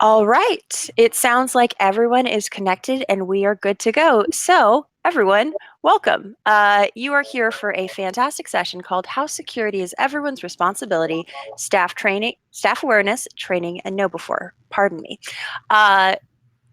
All right. It sounds like everyone is connected and we are good to go. So, everyone, welcome. You are here for a fantastic session called How Security is Everyone's Responsibility, Staff Training, Staff Awareness, Training, and KnowBe4. Pardon me.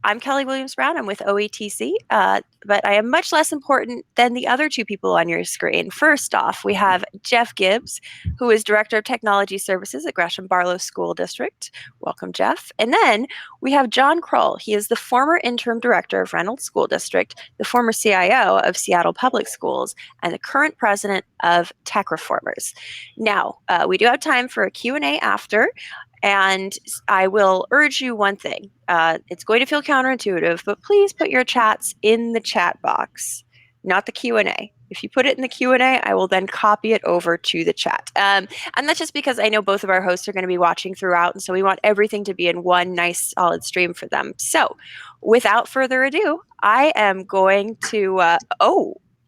I'm Kelly Williams-Brown. I'm with OETC, but I am much less important than the other two people on your screen. First off, we have Jeff Gibbs, who is Director of Technology Services at Gresham Barlow School District. Welcome, Jeff. And then we have John Kroll. He is the former Interim Director of Reynolds School District, the former CIO of Seattle Public Schools, and the current President of Tech Reformers. Now, we do have time for a Q&A after. And I will urge you one thing. It's going to feel counterintuitive, but please put your chats in the chat box, not the Q&A. If you put it in the Q&A, I will then copy it over to the chat. And that's just because I know both of our hosts are going to be watching throughout, and so we want everything to be in one nice solid stream for them. So without further ado, I am going to,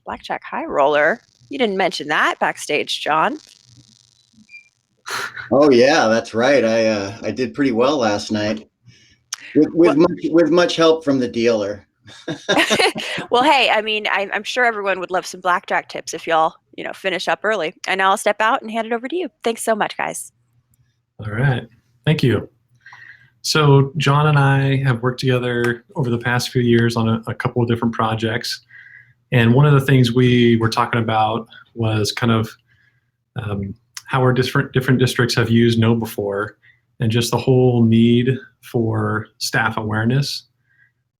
Blackjack High Roller. You didn't mention that backstage, John. Oh yeah, that's right. I did pretty well last night with much help from the dealer. Well, hey, I mean, I'm sure everyone would love some blackjack tips if y'all, finish up early. And now I'll step out and hand it over to you. Thanks so much, guys. All right. Thank you. So John and I have worked together over the past few years on a couple of different projects. And one of the things we were talking about was kind of how our different districts have used KnowBe4 and just the whole need for staff awareness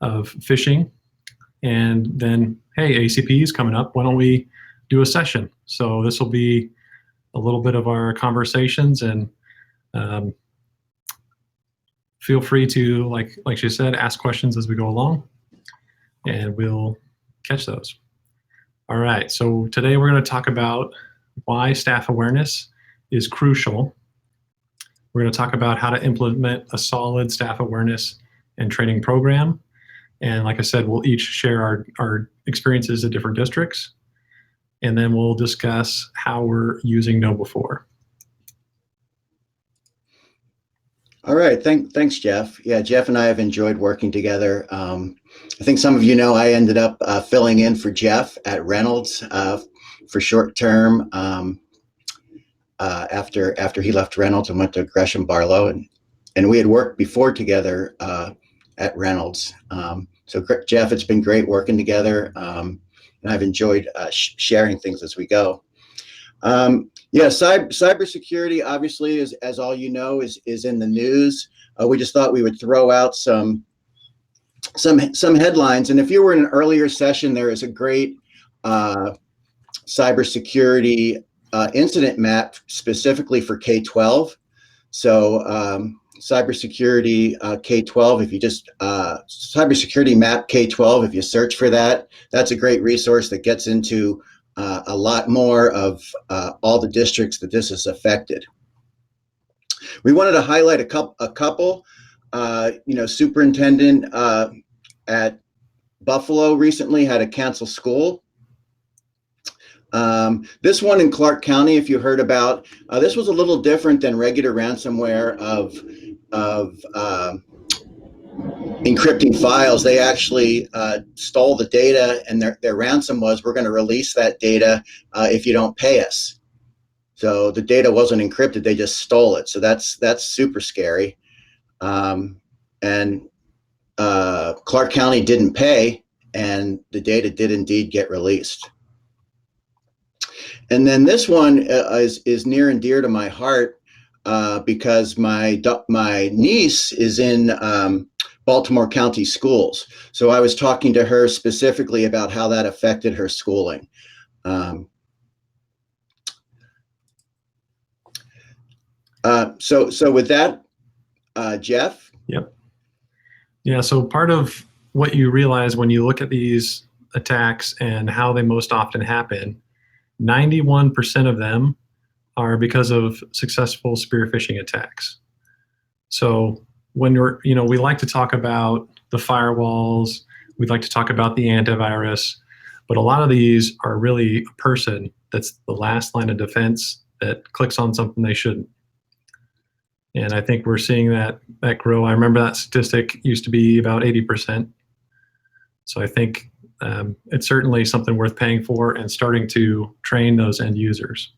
of phishing. And then, hey, ACPE is coming up. Why don't we do a session? So this will be a little bit of our conversations, and feel free to, like she said, ask questions as we go along, and we'll catch those. All right, so today we're going to talk about why staff awareness is crucial. We're going to talk about how to implement a solid staff awareness and training program. And like I said, we'll each share our experiences at different districts. And then we'll discuss how we're using KnowBe4. All right, thanks, Jeff. Yeah, Jeff and I have enjoyed working together. I think some of you know I ended up filling in for Jeff at Reynolds for short term after he left Reynolds and went to Gresham Barlow, and we had worked before together at Reynolds. So Jeff, it's been great working together, and I've enjoyed sharing things as we go. Yeah, cybersecurity obviously, as all you know, is in the news. We just thought we would throw out some headlines, and if you were in an earlier session, there is a great cybersecurity incident map specifically for K-12. So cybersecurity K-12, if you just cybersecurity map K-12, if you search for that, that's a great resource that gets into a lot more of all the districts that this has affected. We wanted to highlight a couple. Superintendent at Buffalo recently had to cancel school. This one in Clark County, if you heard about, this was a little different than regular ransomware of encrypting files. They actually stole the data, and their ransom was, we're going to release that data if you don't pay us. So the data wasn't encrypted, they just stole it. So that's super scary. And Clark County didn't pay, and the data did indeed get released. And then this one is near and dear to my heart because my niece is in Baltimore County Schools. So I was talking to her specifically about how that affected her schooling. So with that, Jeff? Yep. Yeah, so part of what you realize when you look at these attacks and how they most often happen, 91% of them are because of successful spear phishing attacks. So when we like to talk about the firewalls, we'd like to talk about the antivirus, but a lot of these are really a person that's the last line of defense that clicks on something they shouldn't. And I think we're seeing that grow. I remember that statistic used to be about 80%. So I think it's certainly something worth paying for and starting to train those end users.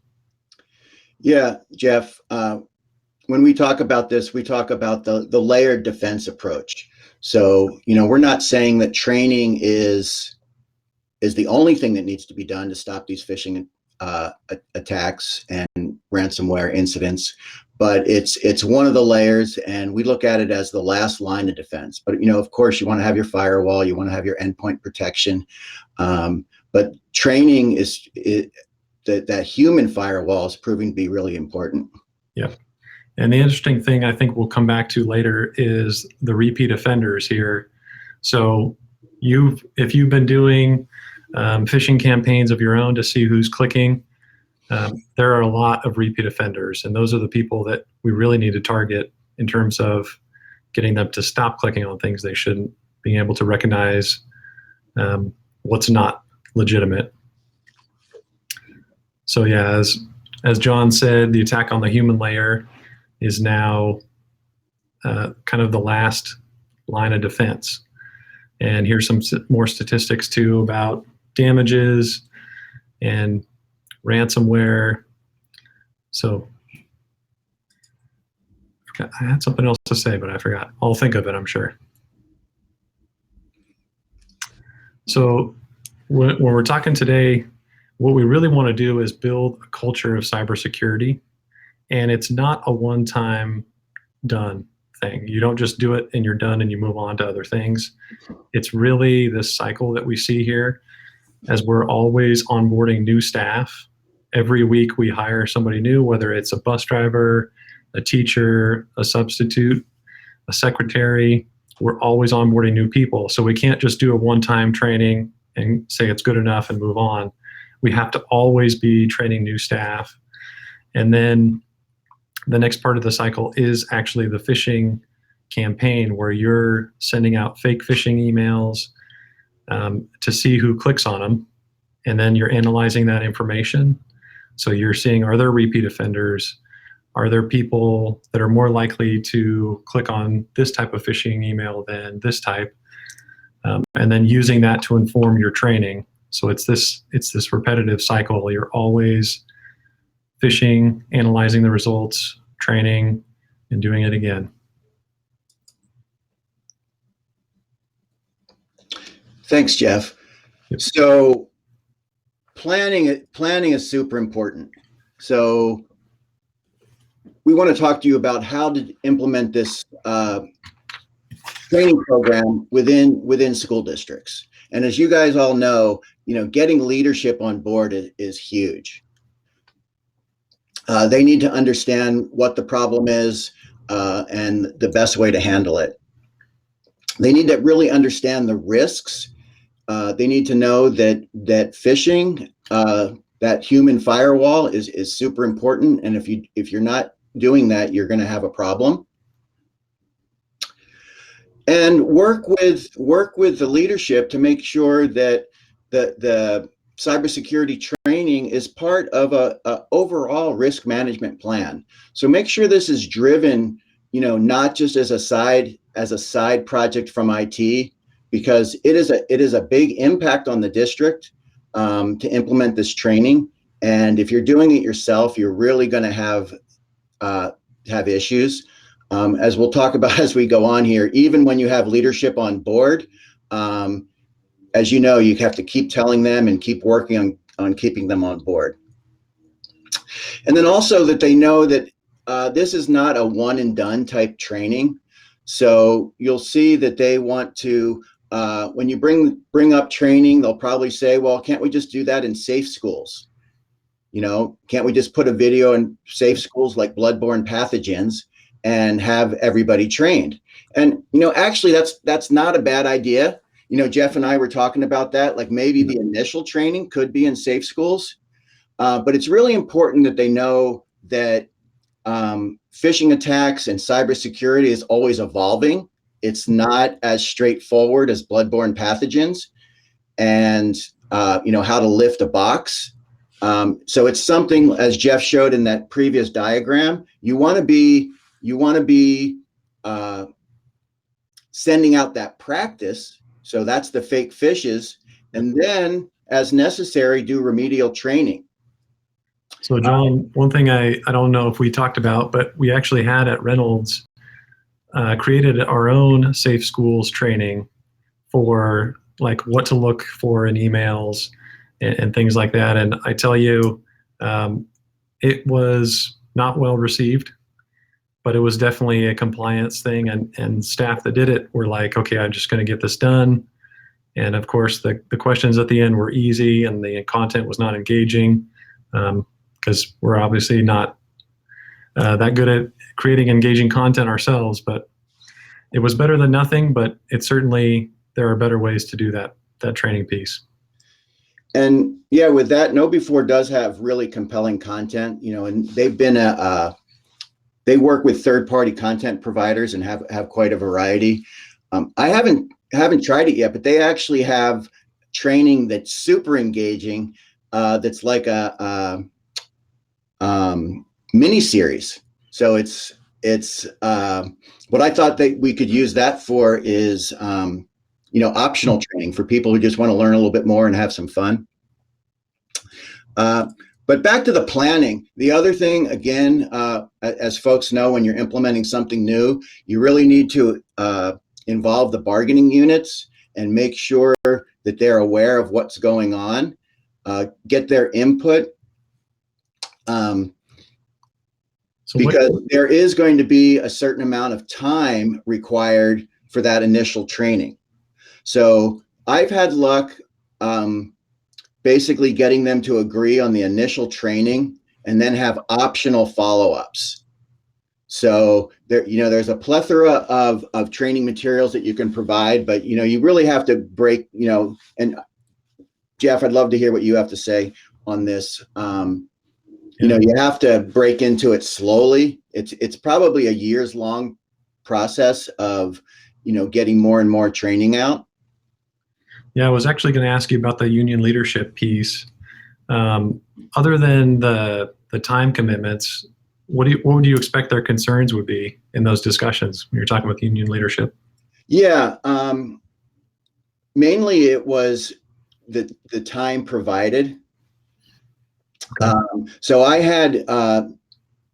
Yeah, Jeff, when we talk about this, we talk about the layered defense approach. So, we're not saying that training is the only thing that needs to be done to stop these phishing attacks and ransomware incidents, but it's one of the layers, and we look at it as the last line of defense. But of course, you want to have your firewall, you want to have your endpoint protection, but training that human firewall is proving to be really important. Yep. And the interesting thing I think we'll come back to later is the repeat offenders here. So if you've been doing phishing campaigns of your own to see who's clicking, there are a lot of repeat offenders, and those are the people that we really need to target in terms of getting them to stop clicking on things they shouldn't, being able to recognize what's not legitimate. So yeah, as John said, the attack on the human layer is now kind of the last line of defense. And here's some more statistics too about damages and ransomware. So I had something else to say, but I forgot. I'll think of it, I'm sure. So when we're talking today, what we really want to do is build a culture of cybersecurity, and it's not a one-time done thing. You don't just do it and you're done and you move on to other things. It's really this cycle that we see here as we're always onboarding new staff. Every week we hire somebody new, whether it's a bus driver, a teacher, a substitute, a secretary. We're always onboarding new people. So we can't just do a one-time training and say it's good enough and move on. We have to always be training new staff. And then the next part of the cycle is actually the phishing campaign, where you're sending out fake phishing emails to see who clicks on them. And then you're analyzing that information. So you're seeing, are there repeat offenders? Are there people that are more likely to click on this type of phishing email than this type? And then using that to inform your training. So it's this repetitive cycle. You're always phishing, analyzing the results, training, and doing it again. Thanks, Jeff. Yep. So planning is super important. So we want to talk to you about how to implement this training program within school districts. And as you guys all know, getting leadership on board is huge. They need to understand what the problem is and the best way to handle it. They need to really understand the risks. They need to know that phishing, that human firewall is super important. And if you're not doing that, you're going to have a problem. And work with the leadership to make sure that the cybersecurity training is part of a overall risk management plan. So make sure this is driven, not just as a side project from IT, because it is a big impact on the district to implement this training. And if you're doing it yourself, you're really going to have issues. As we'll talk about as we go on here, even when you have leadership on board, as you know, you have to keep telling them and keep working on keeping them on board. And then also that they know that this is not a one and done type training. So you'll see that they want to, when you bring up training, they'll probably say, well, can't we just do that in safe schools? Can't we just put a video in safe schools like bloodborne pathogens and have everybody trained? And, actually that's not a bad idea. Jeff and I were talking about that, like maybe the initial training could be in safe schools, but it's really important that they know that phishing attacks and cybersecurity is always evolving. It's not as straightforward as bloodborne pathogens and, how to lift a box. So it's something, as Jeff showed in that previous diagram, you want to be you want to be sending out that practice. So that's the fake phishes. And then, as necessary, do remedial training. So, John, one thing I don't know if we talked about, but we actually had at Reynolds created our own safe schools training for like what to look for in emails and things like that. And I tell you, it was not well received, but it was definitely a compliance thing. And staff that did it were like, okay, I'm just going to get this done. And of course, the questions at the end were easy and the content was not engaging, because we're obviously not that good at creating engaging content ourselves. But it was better than nothing, but it certainly, there are better ways to do that training piece. And yeah, with that, KnowBe4 does have really compelling content, and they've been they work with third-party content providers and have quite a variety. I haven't tried it yet, but they actually have training that's super engaging. That's like a mini series. So it's what I thought that we could use that for is optional training for people who just want to learn a little bit more and have some fun. But back to the planning. The other thing, again, as folks know, when you're implementing something new, you really need to involve the bargaining units and make sure that they're aware of what's going on, get their input. Because there is going to be a certain amount of time required for that initial training. So I've had luck basically getting them to agree on the initial training and then have optional follow-ups. So there's a plethora of training materials that you can provide, but you really have to break, and Jeff, I'd love to hear what you have to say on this. You have to break into it slowly. It's probably a years-long process of, getting more and more training out. Yeah, I was actually going to ask you about the union leadership piece. Other than the time commitments, what would you expect their concerns would be in those discussions when you're talking with union leadership? Yeah, mainly it was the time provided. Okay. So I had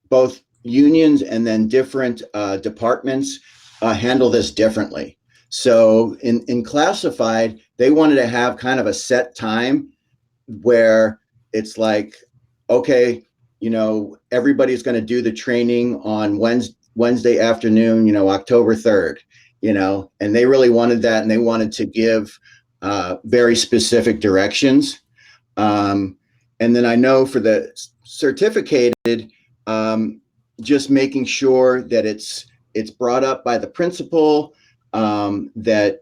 both unions and then different departments handle this differently. So in classified, they wanted to have kind of a set time where it's like, okay, everybody's going to do the training on Wednesday afternoon, October 3rd, and they really wanted that, and they wanted to give very specific directions. And then I know for the certificated, just making sure that it's brought up by the principal, that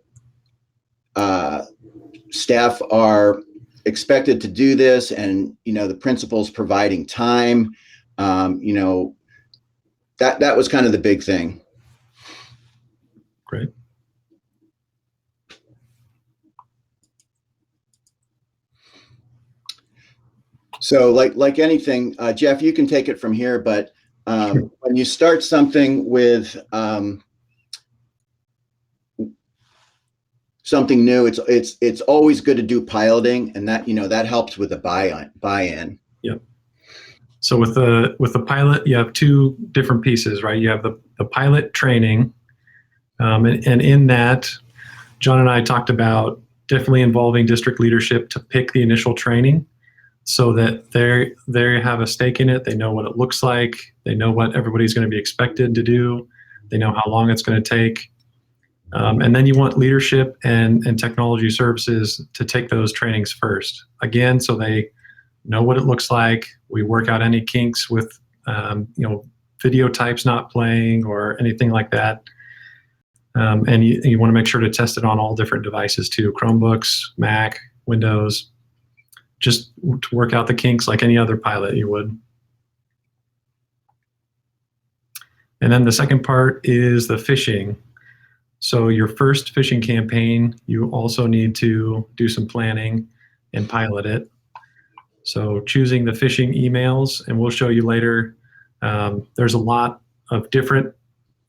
staff are expected to do this, and the principal's providing time. That was kind of the big thing. Great. So like anything, Jeff, you can take it from here, but sure. When you start something with something new, it's always good to do piloting, and that helps with the buy-in. Yep. So with the pilot, you have two different pieces, right? You have the pilot training, and in that, John and I talked about definitely involving district leadership to pick the initial training, so that they have a stake in it. They know what it looks like. They know what everybody's going to be expected to do. They know how long it's going to take. And then you want leadership and technology services to take those trainings first. Again, so they know what it looks like. We work out any kinks with video types not playing or anything like that. And you want to make sure to test it on all different devices too, Chromebooks, Mac, Windows, just to work out the kinks like any other pilot you would. And then the second part is the phishing. So your first phishing campaign, you also need to do some planning and pilot it. So choosing the phishing emails, and we'll show you later, there's a lot of different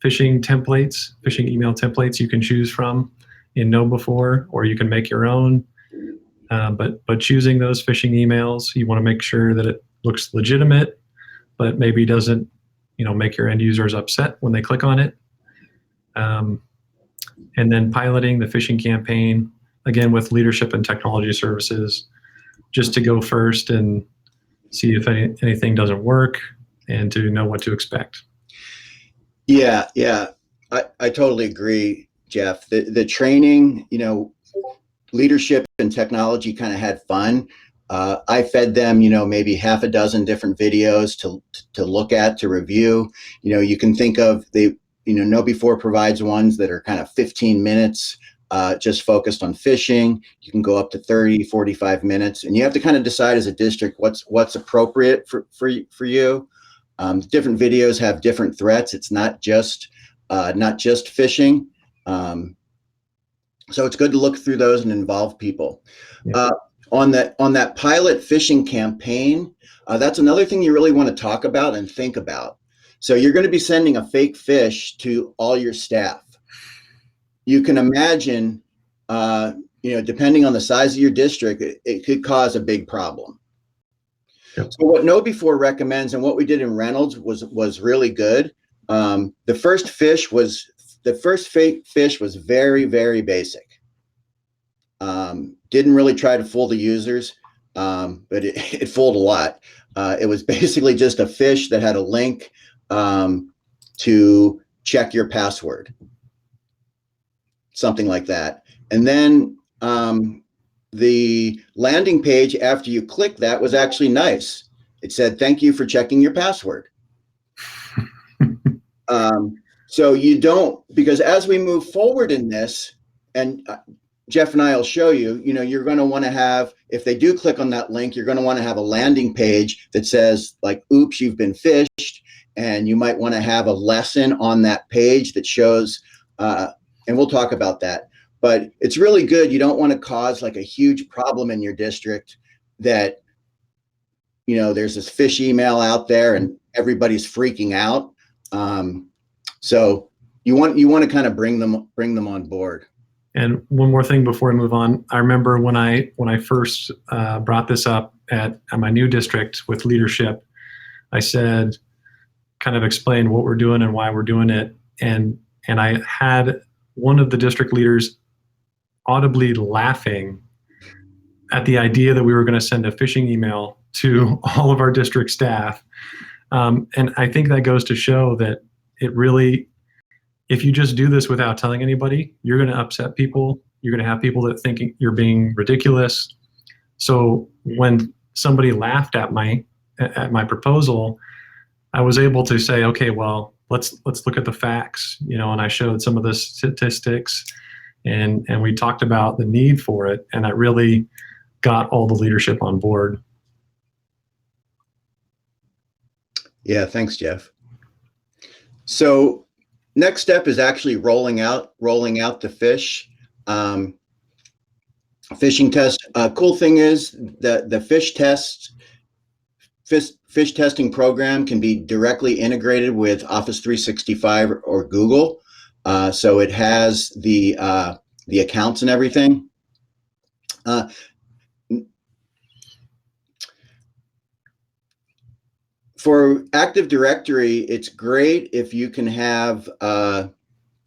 phishing templates, phishing email templates you can choose from in KnowBe4, or you can make your own. But choosing those phishing emails, you want to make sure that it looks legitimate, but maybe doesn't, make your end users upset when they click on it. And then piloting the phishing campaign, again, with leadership and technology services, just to go first and see if anything doesn't work and to know what to expect. Yeah, I totally agree, Jeff. The training, leadership and technology kind of had fun. I fed them, maybe half a dozen different videos to look at, to review. You can think of KnowBe4 provides ones that are kind of 15 minutes, just focused on phishing. You can go up to 30, 45 minutes, and you have to kind of decide as a district what's appropriate for you. Different videos have different threats. It's not just phishing. So it's good to look through those and involve people. Yeah. On that pilot phishing campaign, that's another thing you really want to talk about and think about. So you're going to be sending a fake fish to all your staff. You can imagine, depending on the size of your district, it could cause a big problem. Yep. So what KnowBe4 recommends, and what we did in Reynolds was really good. The first fake fish was very, very basic. Didn't really try to fool the users, but it fooled a lot. It was basically just a fish that had a link to check your password, something like that. And then the landing page after you click that was actually nice. It said, "Thank you for checking your password." So you don't, because as we move forward in this, and Jeff and I will show you, you're going to want to have, if they do click on that link, you're going to want to have a landing page that says like, "Oops, you've been phished." And you might want to have a lesson on that page that shows, and we'll talk about that. But it's really good. You don't want to cause like a huge problem in your district that, there's this phish email out there and everybody's freaking out. So you want to kind of bring them on board. And one more thing before I move on, I remember when I first brought this up at my new district with leadership, I said, kind of explain what we're doing and why we're doing it, and I had one of the district leaders audibly laughing at the idea that we were going to send a phishing email to all of our district staff. And I think that goes to show that it really, if you just do this without telling anybody, you're going to upset people. You're going to have people that think you're being ridiculous. So when somebody laughed at my proposal, I was able to say, okay, well, let's look at the facts, and I showed some of the statistics, and we talked about the need for it, and that really got all the leadership on board. Yeah, thanks, Jeff. So next step is actually rolling out the fish. Phishing test. Cool thing is that the fish testing program can be directly integrated with Office 365 or Google. So it has the accounts and everything. For Active Directory, it's great if you can have,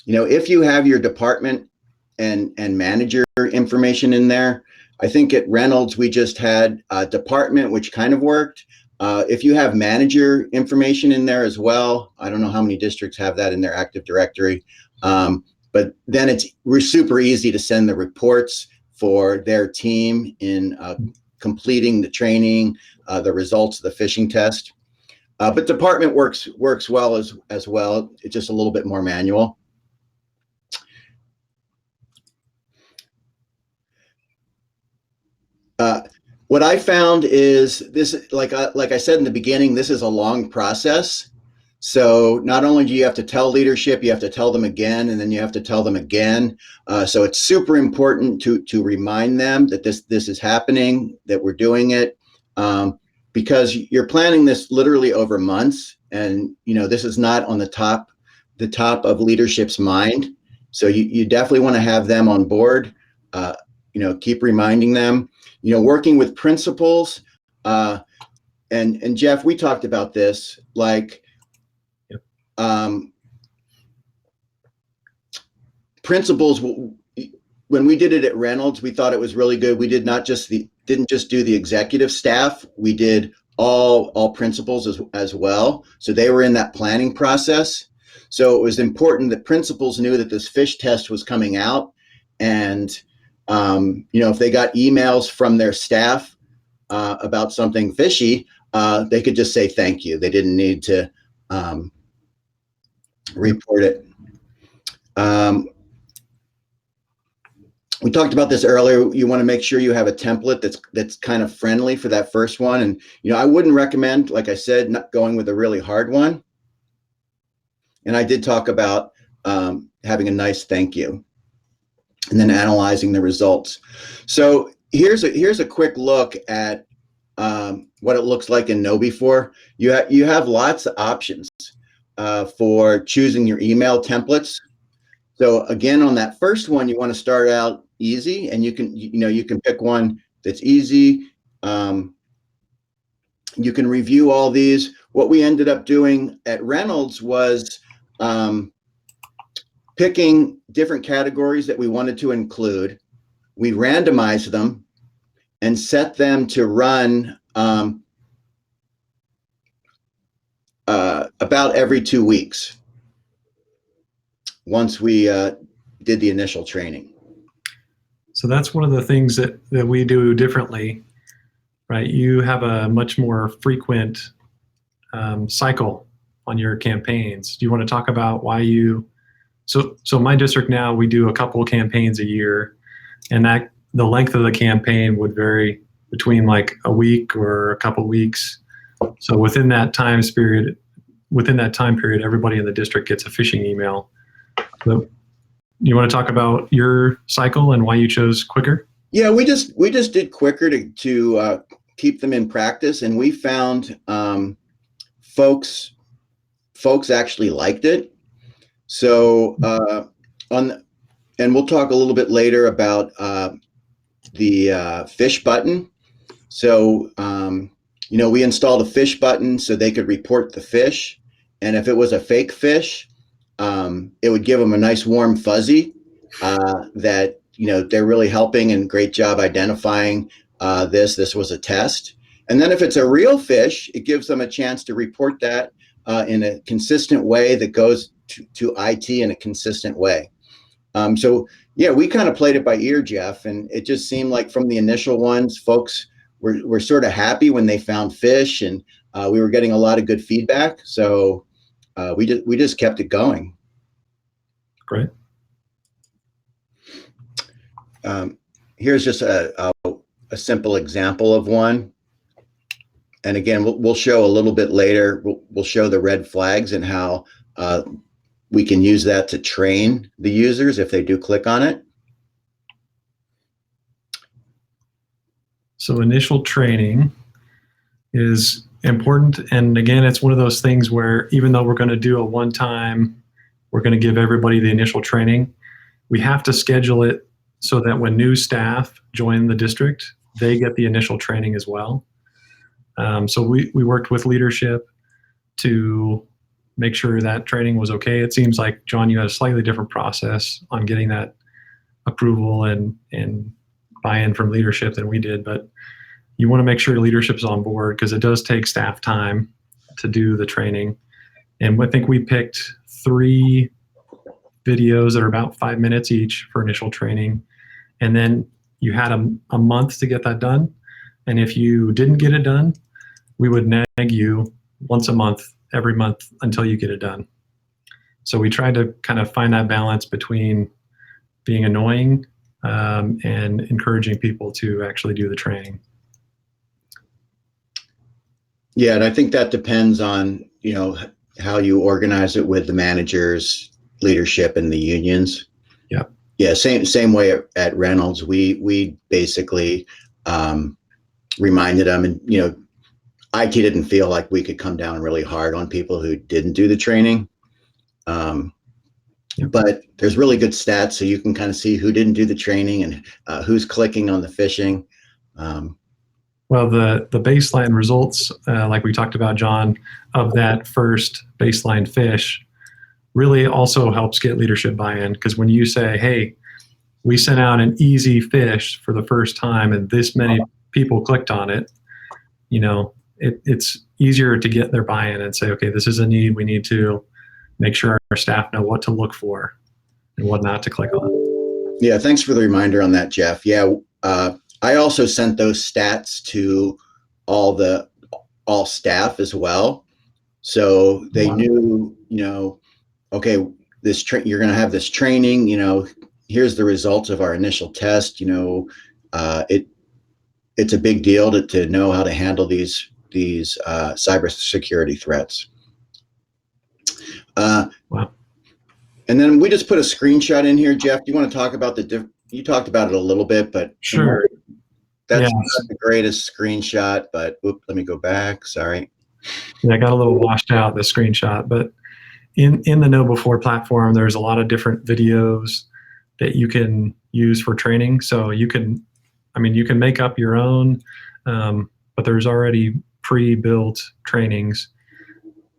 if you have your department and manager information in there. I think at Reynolds, we just had a department, which kind of worked. If you have manager information in there as well, I don't know how many districts have that in their Active Directory, but then we're super easy to send the reports for their team in completing the training, the results of the phishing test. But department works well as well. It's just a little bit more manual. What I found is this, like I said in the beginning, this is a long process. So not only do you have to tell leadership, you have to tell them again, and then you have to tell them again. So it's super important to remind them that this is happening, that we're doing it. Because you're planning this literally over months. And this is not on the top of leadership's mind. So you definitely want to have them on board. Keep reminding them. Working with principals. And Jeff, we talked about this. Like, principals. When we did it at Reynolds, we thought it was really good. We didn't just do the executive staff. We did all principals as well. So they were in that planning process. So it was important that principals knew that this phish test was coming out, and if they got emails from their staff about something fishy, they could just say thank you. They didn't need to report it. We talked about this earlier. You want to make sure you have a template that's kind of friendly for that first one. And, I wouldn't recommend, like I said, not going with a really hard one. And I did talk about having a nice thank you and then analyzing the results. So here's a quick look at what it looks like in KnowBe4. You have lots of options for choosing your email templates. So again, on that first one, you want to start out easy, and you can pick one that's easy. You can review all these. What we ended up doing at Reynolds was picking different categories that we wanted to include. We randomized them and set them to run about every 2 weeks once we did the initial training. So that's one of the things that we do differently, right? You have a much more frequent cycle on your campaigns. Do you want to talk about why you, so my district now, we do a couple of campaigns a year, and that the length of the campaign would vary between like a week or a couple weeks. So within that time period, everybody in the district gets a phishing email. So you want to talk about your cycle and why you chose quicker? Yeah, we just did quicker to keep them in practice, and we found folks actually liked it. So and we'll talk a little bit later about the phish button. So we installed a phish button so they could report the phish, and if it was a fake phish, it would give them a nice warm fuzzy that they're really helping, and great job identifying this was a test. And then if it's a real phish, it gives them a chance to report that in a consistent way that goes to IT in a consistent way. So yeah, we kind of played it by ear, Jeff, and it just seemed like from the initial ones, folks were sort of happy when they found phish, and we were getting a lot of good feedback. So we just kept it going. Great. Here's just a simple example of one. And again, we'll show a little bit later. We'll show the red flags and how we can use that to train the users if they do click on it. So initial training is important. And again, it's one of those things where even though we're going to do a one-time, we're going to give everybody the initial training, we have to schedule it so that when new staff join the district, they get the initial training as well. So we worked with leadership to make sure that training was okay. It seems like, John, you had a slightly different process on getting that approval and buy-in from leadership than we did, but you want to make sure leadership's on board because it does take staff time to do the training. And I think we picked 3 videos that are about 5 minutes each for initial training. And then you had a month to get that done. And if you didn't get it done, we would nag you once a month, every month until you get it done. So we tried to kind of find that balance between being annoying and encouraging people to actually do the training. Yeah, and I think that depends on, how you organize it with the managers, leadership, and the unions. Yeah. Yeah, same way at Reynolds. We basically reminded them, and IT didn't feel like we could come down really hard on people who didn't do the training. But there's really good stats, so you can kind of see who didn't do the training and who's clicking on the phishing. Well, the baseline results, like we talked about, John, of that first baseline phish really also helps get leadership buy-in, because when you say, hey, we sent out an easy phish for the first time and this many people clicked on it, it's easier to get their buy-in and say, okay, this is a need. We need to make sure our staff know what to look for and what not to click on. Yeah, thanks for the reminder on that, Jeff. Yeah, I also sent those stats to all staff as well, so they knew, okay, you're going to have this training. Here's the results of our initial test. It's a big deal to know how to handle these cybersecurity threats. Wow. And then we just put a screenshot in here. Jeff, do you want to talk about you talked about it a little bit, but sure. That's not the greatest screenshot, but let me go back. Sorry. Yeah, I got a little washed out, the screenshot, but in the KnowBe4 platform, there's a lot of different videos that you can use for training. So you can make up your own, but there's already pre-built trainings.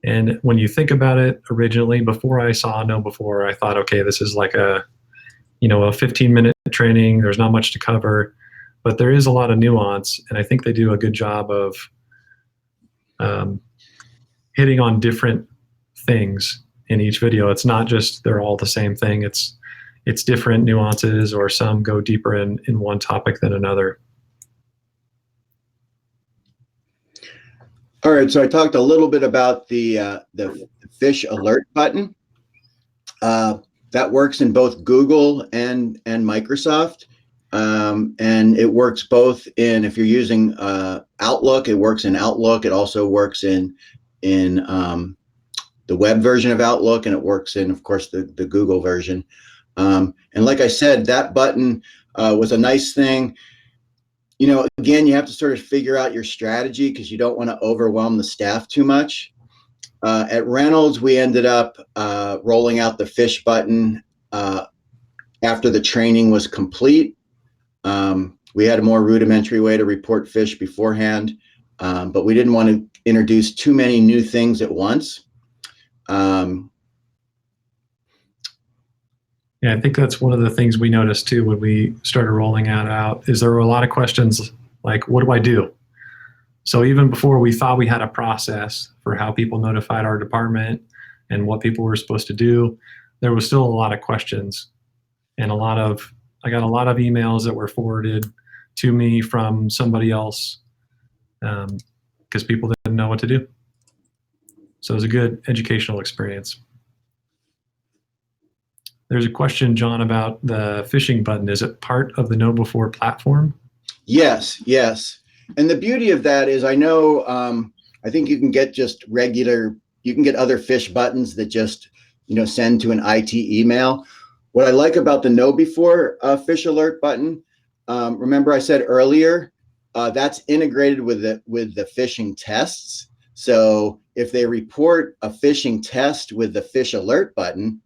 And when you think about it, originally, before I saw KnowBe4, I thought, okay, this is like a 15-minute training. There's not much to cover, but there is a lot of nuance, and I think they do a good job of hitting on different things in each video. It's not just they're all the same thing. It's different nuances, or some go deeper in one topic than another. All right, so I talked a little bit about the phish alert button. That works in both Google and Microsoft, and it works both in, if you're using Outlook, it works in Outlook. It also works in the web version of Outlook, and it works in, of course, the Google version. And like I said, that button was a nice thing. Again, you have to sort of figure out your strategy, because you don't want to overwhelm the staff too much. At Reynolds, we ended up rolling out the phish button after the training was complete. We had a more rudimentary way to report phish beforehand, but we didn't want to introduce too many new things at once. Yeah, I think that's one of the things we noticed too when we started rolling it out, is there were a lot of questions like, what do I do? So even before we thought we had a process for how people notified our department and what people were supposed to do, there was still a lot of questions, and I got a lot of emails that were forwarded to me from somebody else, because people didn't know what to do. So it was a good educational experience. There's a question, John, about the phishing button. Is it part of the KnowBe4 platform? Yes. And the beauty of that is, I know, I think you can get you can get other phish buttons that just, send to an IT email. What I like about the KnowBe4 phish alert button, remember I said earlier, that's integrated with the phishing tests. So if they report a phishing test with the phish alert button,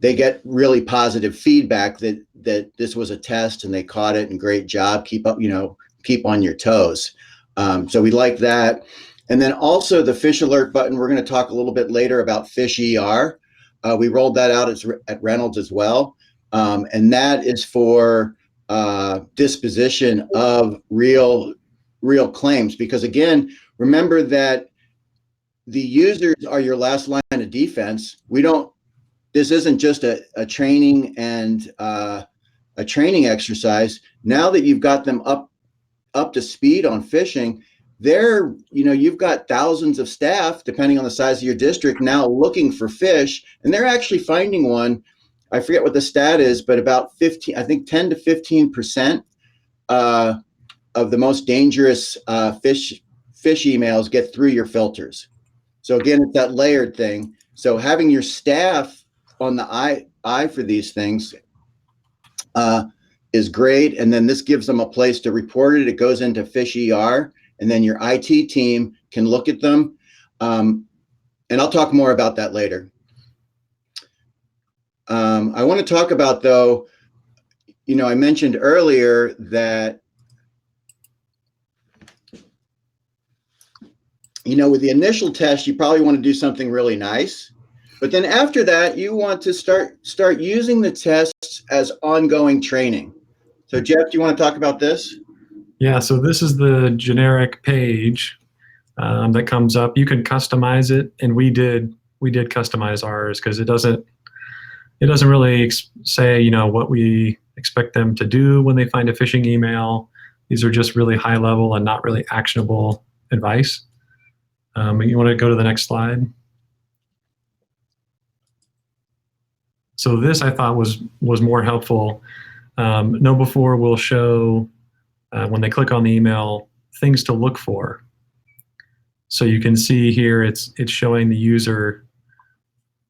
they get really positive feedback that this was a test and they caught it and great job. Keep up, keep on your toes. So we like that. And then also the phish alert button, we're going to talk a little bit later about PhishER. We rolled that out at Reynolds as well. And that is for disposition of real claims, because again, remember that the users are your last line of defense. This isn't just a training and a training exercise. Now that you've got them up to speed on phishing, you've got thousands of staff, depending on the size of your district, now looking for phish, and they're actually finding one. I forget what the stat is, but about 10 to 15% of the most dangerous phish emails get through your filters. So again, it's that layered thing. So having your staff on the eye for these things is great, and then this gives them a place to report it. It goes into PhishER, and then your IT team can look at them. And I'll talk more about that later. I want to talk about, though, I mentioned earlier that, with the initial test, you probably want to do something really nice. But then after that, you want to start using the tests as ongoing training. So Jeff, do you want to talk about this? Yeah, so this is the generic page that comes up. You can customize it, and we did customize ours because it doesn't really say what we expect them to do when they find a phishing email. These are just really high level and not really actionable advice. You want to go to the next slide? So this I thought was more helpful. KnowBe4 will show when they click on the email things to look for. So you can see here it's showing the user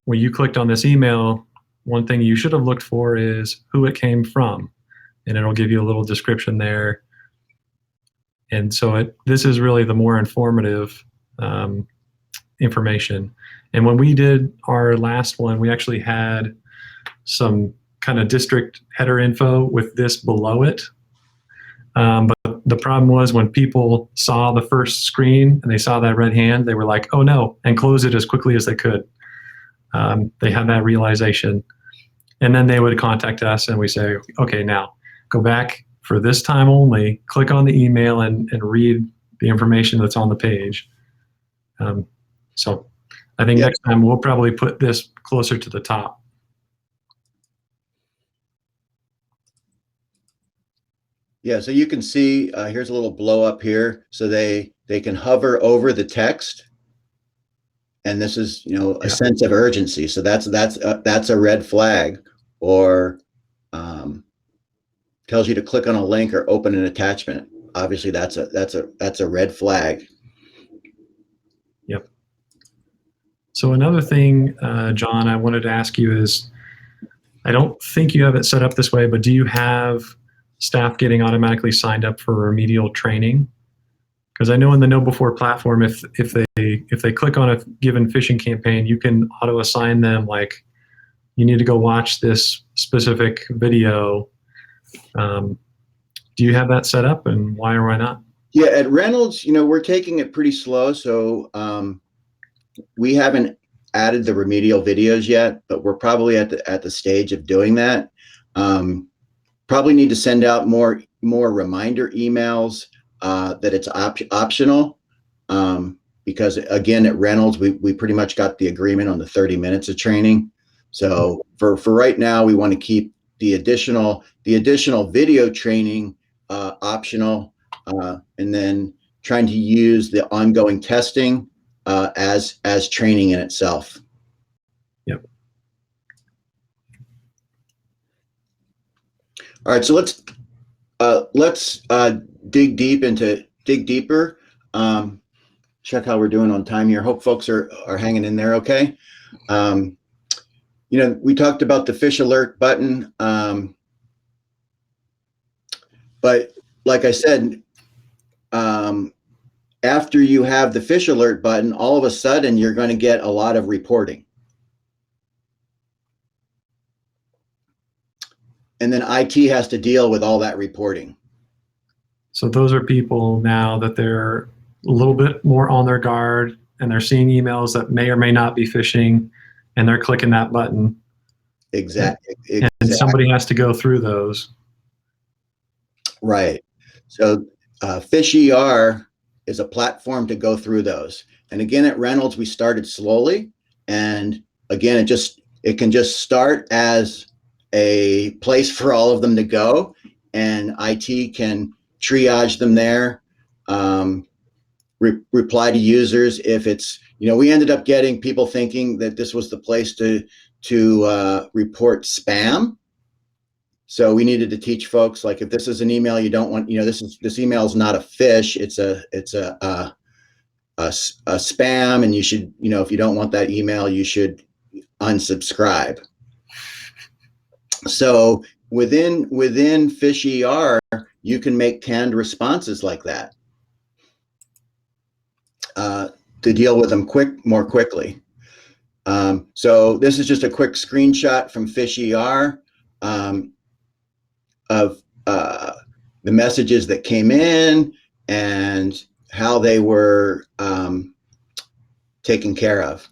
when you clicked on this email. One thing you should have looked for is who it came from, and it'll give you a little description there. And so this is really the more informative information. And when we did our last one, we actually had some kind of district header info with this below it. But the problem was when people saw the first screen and they saw that red hand, they were like, oh no, and close it as quickly as they could. They had that realization. And then they would contact us and we say, okay, now go back for this time only, click on the email and read the information that's on the page. So I think next time we'll probably put this closer to the top. Yeah, so you can see here's a little blow up here. So they can hover over the text, and this is a sense of urgency. So that's a red flag, or tells you to click on a link or open an attachment. Obviously, that's a red flag. Yep. So another thing, John, I wanted to ask you is, I don't think you have it set up this way, but do you have staff getting automatically signed up for remedial training? Because I know in the KnowBe4 platform, if they click on a given phishing campaign, you can auto assign them, like, you need to go watch this specific video. Do you have that set up, and why or why not? Yeah, at Reynolds, we're taking it pretty slow, so we haven't added the remedial videos yet, but we're probably at the stage of doing that. Probably need to send out more reminder emails that it's optional, because again, at Reynolds, we pretty much got the agreement on the 30 minutes of training. So for right now, we want to keep the additional video training optional, and then trying to use the ongoing testing as training in itself. Yep. All right, so let's dig deeper. Check how we're doing on time here. Hope folks are hanging in there okay. We talked about the fish alert button, but like I said, after you have the fish alert button, all of a sudden you're going to get a lot of reporting. And then IT has to deal with all that reporting. So those are people now that they're a little bit more on their guard, and they're seeing emails that may or may not be phishing, and they're clicking that button. Exactly. And somebody has to go through those. Right. So PhishER is a platform to go through those. And again, at Reynolds, we started slowly. And again, it can just start as a place for all of them to go, and IT can triage them there, reply to users if it's, we ended up getting people thinking that this was the place to report spam. So we needed to teach folks, like, if this is an email you don't want, this email is not a phish, it's a spam, and you should, if you don't want that email, you should unsubscribe. So within PhishER, you can make canned responses like that. to deal with them more quickly. So this is just a quick screenshot from PhishER of the messages that came in and how they were taken care of.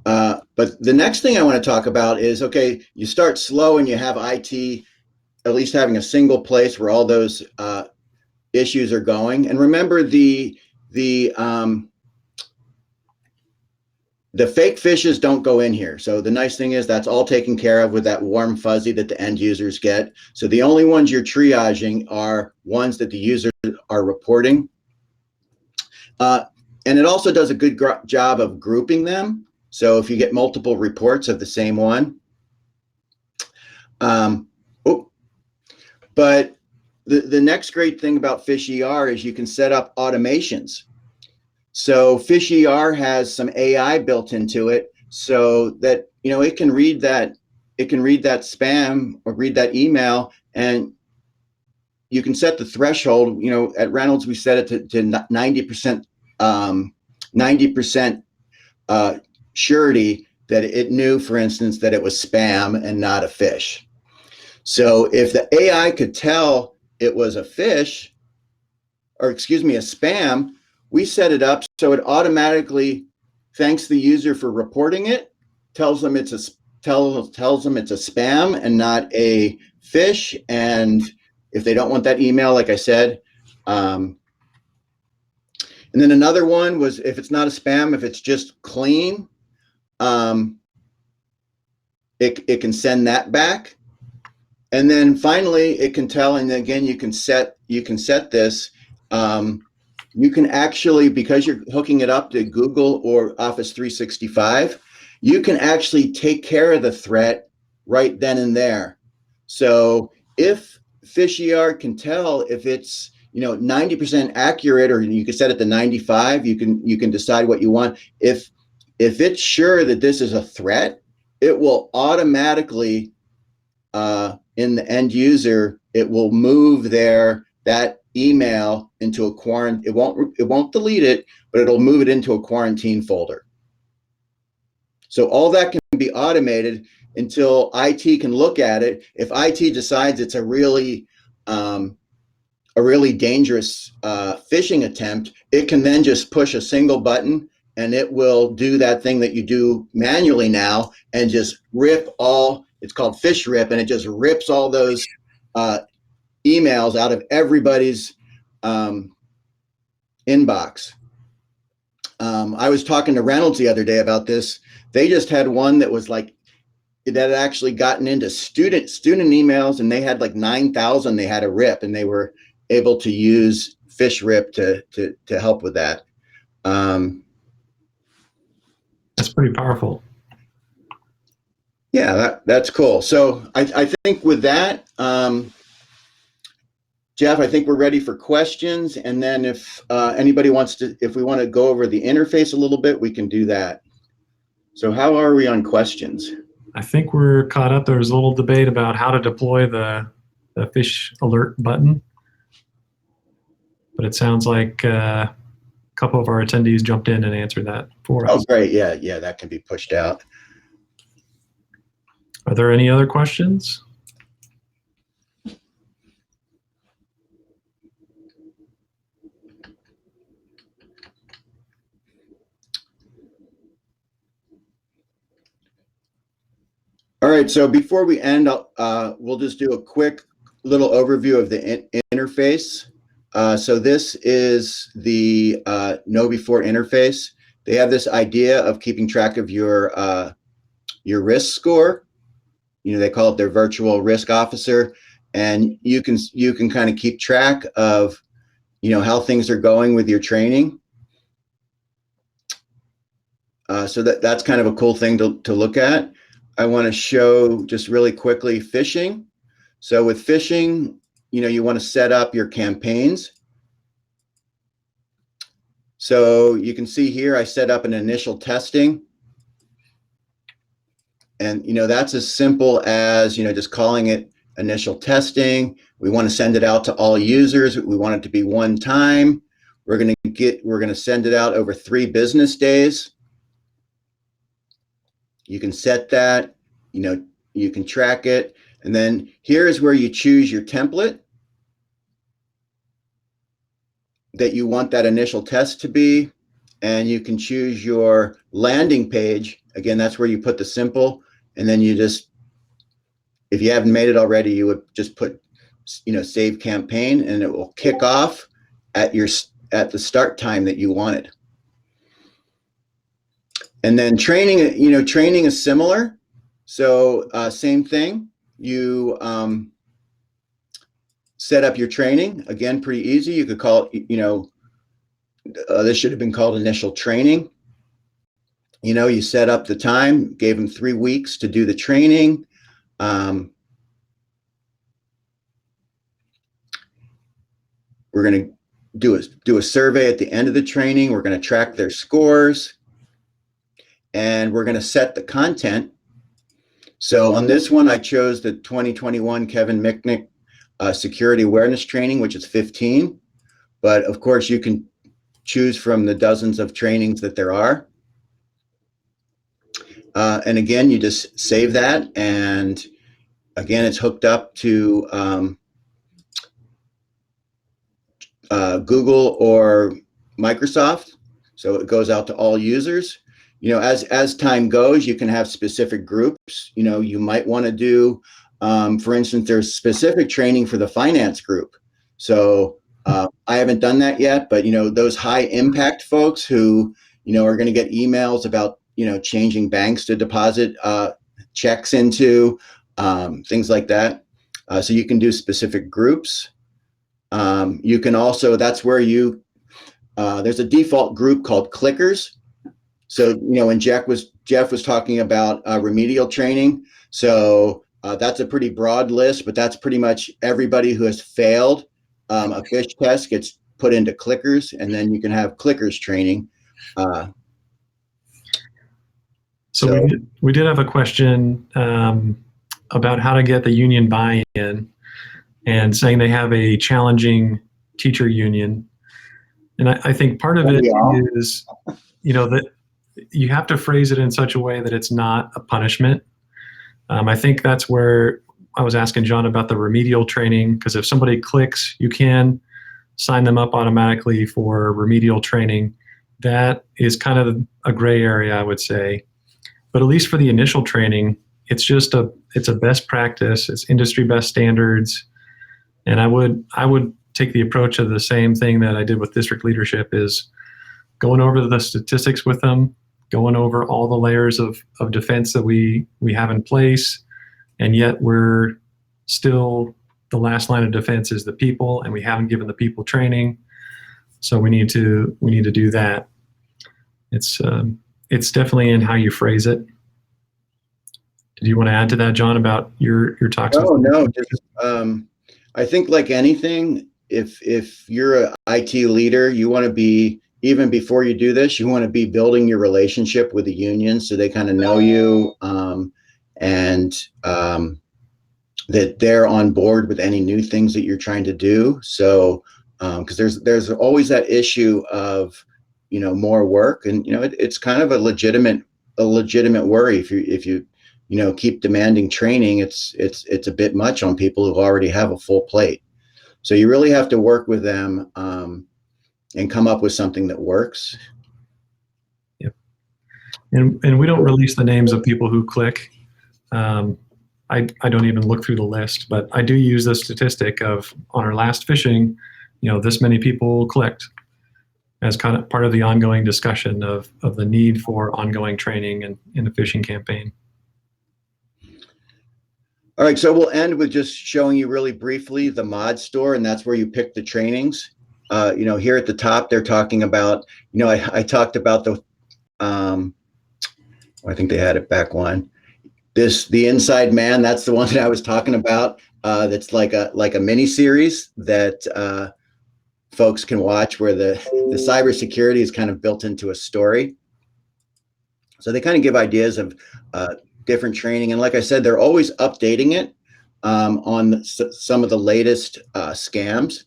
But the next thing I want to talk about is, okay, you start slow and you have IT at least having a single place where all those issues are going. And remember, the fake fishes don't go in here. So the nice thing is that's all taken care of with that warm fuzzy that the end users get. So the only ones you're triaging are ones that the users are reporting. And it also does a good job of grouping them. So if you get multiple reports of the same one. But the next great thing about PhishER is you can set up automations. So PhishER has some AI built into it so that, you know, it can read that spam or read that email, and you can set the threshold. You know, at Reynolds we set it to 90% 90% surety that it knew, for instance, that it was spam and not a fish. So if the AI could tell it was a fish, or excuse me, a spam, we set it up so it automatically thanks the user for reporting it, tells them it's a spam and not a fish. And if they don't want that email, like I said, and then another one was if it's not a spam, if it's just clean, it can send that back. And then finally, it can tell, and again, you can set this. You can actually, because you're hooking it up to Google or Office 365, you can actually take care of the threat right then and there. So if PhishER can tell if it's 90% accurate, or you can set it to 95, you can decide what you want. If it's sure that this is a threat, it will automatically in the end user, it will move that email into a quarantine. It won't delete it, but it'll move it into a quarantine folder. So all that can be automated until IT can look at it. If IT decides it's a really dangerous phishing attempt, it can then just push a single button and it will do that thing that you do manually now and just rip all. It's called fish rip, and it just rips all those emails out of everybody's inbox. I was talking to Reynolds the other day about this. They just had one that was like, that had actually gotten into student emails, and they had like 9,000 they had to rip, and they were able to use fish rip to help with that. That's pretty powerful. Yeah, that's cool. So I think with that, Jeff, I think we're ready for questions. And then if anybody wants to, if we want to go over the interface a little bit, we can do that. So how are we on questions? I think we're caught up. There was a little debate about how to deploy the fish alert button, but it sounds like a couple of our attendees jumped in and answered that for us. Oh, great. Yeah, that can be pushed out. Are there any other questions? All right, so before we end, we'll just do a quick little overview of the interface. So this is the KnowBe4 interface. They have this idea of keeping track of your risk score. They call it their virtual risk officer, and you can kind of keep track of how things are going with your training. So that's kind of a cool thing to look at. I want to show just really quickly phishing. So with phishing, you want to set up your campaigns. So you can see here, I set up an initial testing. And, that's as simple as, just calling it initial testing. We want to send it out to all users. We want it to be one time. We're going to send it out over 3 business days. You can set that, you can track it. And then here is where you choose your template that you want that initial test to be. And you can choose your landing page. Again, that's where you put the simple. And then you just, if you haven't made it already, you would just put, save campaign, and it will kick off at the start time that you wanted. And then training, training is similar. So same thing. You set up your training. Again, pretty easy. You could call it, this should have been called initial training. You set up the time, gave them 3 weeks to do the training. We're going to do a survey at the end of the training. We're going to track their scores, and we're going to set the content. So on this one, I chose the 2021 Kevin Mitnick Security Awareness Training, which is 15. But of course, you can choose from the dozens of trainings that there are. And again, you just save that. And again, it's hooked up to Google or Microsoft. So it goes out to all users. As time goes, you can have specific groups. You might want to do, for instance, there's specific training for the finance group. So I haven't done that yet, but those high impact folks who are going to get emails about changing banks to deposit checks into, things like that. So you can do specific groups. You can also, that's where there's a default group called clickers. So, when Jeff was talking about remedial training, so that's a pretty broad list, but that's pretty much everybody who has failed a phish test gets put into clickers, and then you can have clickers training. So we did have a question about how to get the union buy-in, and saying they have a challenging teacher union. And I think part of it is, that you have to phrase it in such a way that it's not a punishment. I think that's where I was asking John about the remedial training, because if somebody clicks, you can sign them up automatically for remedial training. That is kind of a gray area, I would say. But at least for the initial training, it's a best practice. It's industry best standards. And I would take the approach of the same thing that I did with district leadership, is going over the statistics with them, going over all the layers of defense that we have in place, and yet we're still, the last line of defense is the people, and we haven't given the people training. So we need to do that. It's definitely in how you phrase it. Did you want to add to that, John, about your talks? Oh, no, just, I think like anything, if you're an IT leader, you want to be, even before you do this, you want to be building your relationship with the union so they kind of know you, and that they're on board with any new things that you're trying to do. So, because there's always that issue of, more work, and it's kind of a legitimate worry if you keep demanding training. It's a bit much on people who already have a full plate. So you really have to work with them and come up with something that works. Yep. And we don't release the names of people who click. I don't even look through the list, but I do use the statistic of, on our last phishing, this many people clicked, as kind of part of the ongoing discussion of the need for ongoing training in the phishing campaign. All right, so we'll end with just showing you really briefly the mod store, and that's where you pick the trainings. Here at the top, they're talking about, I talked about the, I think they had it back one. The Inside Man, that's the one that I was talking about. That's like a mini series that folks can watch, where the cybersecurity is kind of built into a story. So they kind of give ideas of different training. And like I said, they're always updating it on some of the latest scams.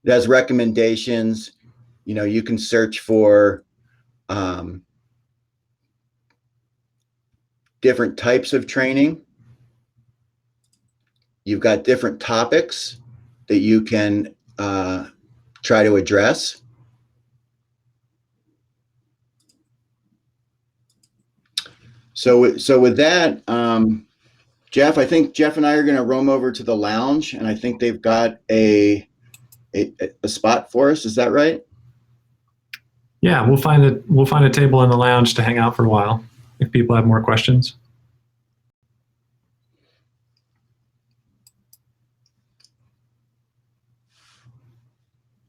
It has recommendations. you can search for different types of training. You've got different topics that you can try to address. So with that, Jeff, I think Jeff and I are going to roam over to the lounge, and I think they've got a spot for us. Is that right? Yeah, we'll find a table in the lounge to hang out for a while if people have more questions.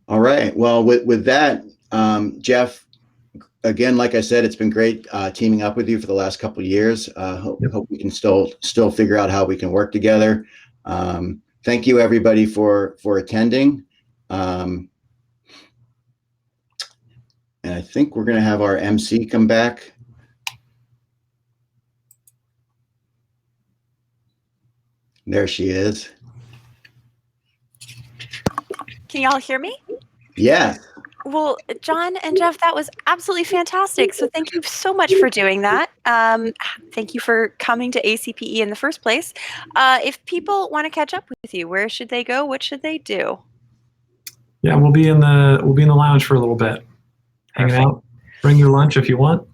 All right. Well, with that, Jeff, again, like I said, it's been great teaming up with you for the last couple of years. Hope we can still figure out how we can work together. Thank you, everybody, for attending. And I think we're going to have our MC come back. There she is. Can y'all hear me? Yeah. Well, John and Jeff, that was absolutely fantastic. So thank you so much for doing that. Thank you for coming to ACPE in the first place. If people want to catch up with you, where should they go? What should they do? Yeah, we'll be in the lounge for a little bit, hanging out. Bring your lunch if you want.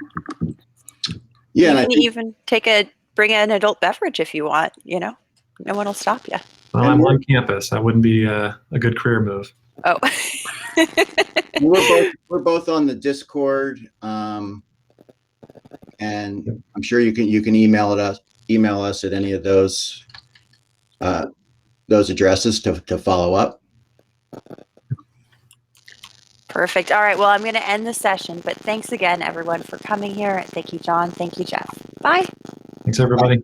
Yeah, you can even bring an adult beverage if you want. No one will stop you. Well, I'm on campus. That wouldn't be a good career move. Oh. we're both on the Discord, and I'm sure you can email us at any of those addresses to follow up. Perfect. All right. Well, I'm going to end the session, but thanks again, everyone, for coming here. Thank you, John. Thank you, Jeff. Bye. Thanks, everybody. Bye.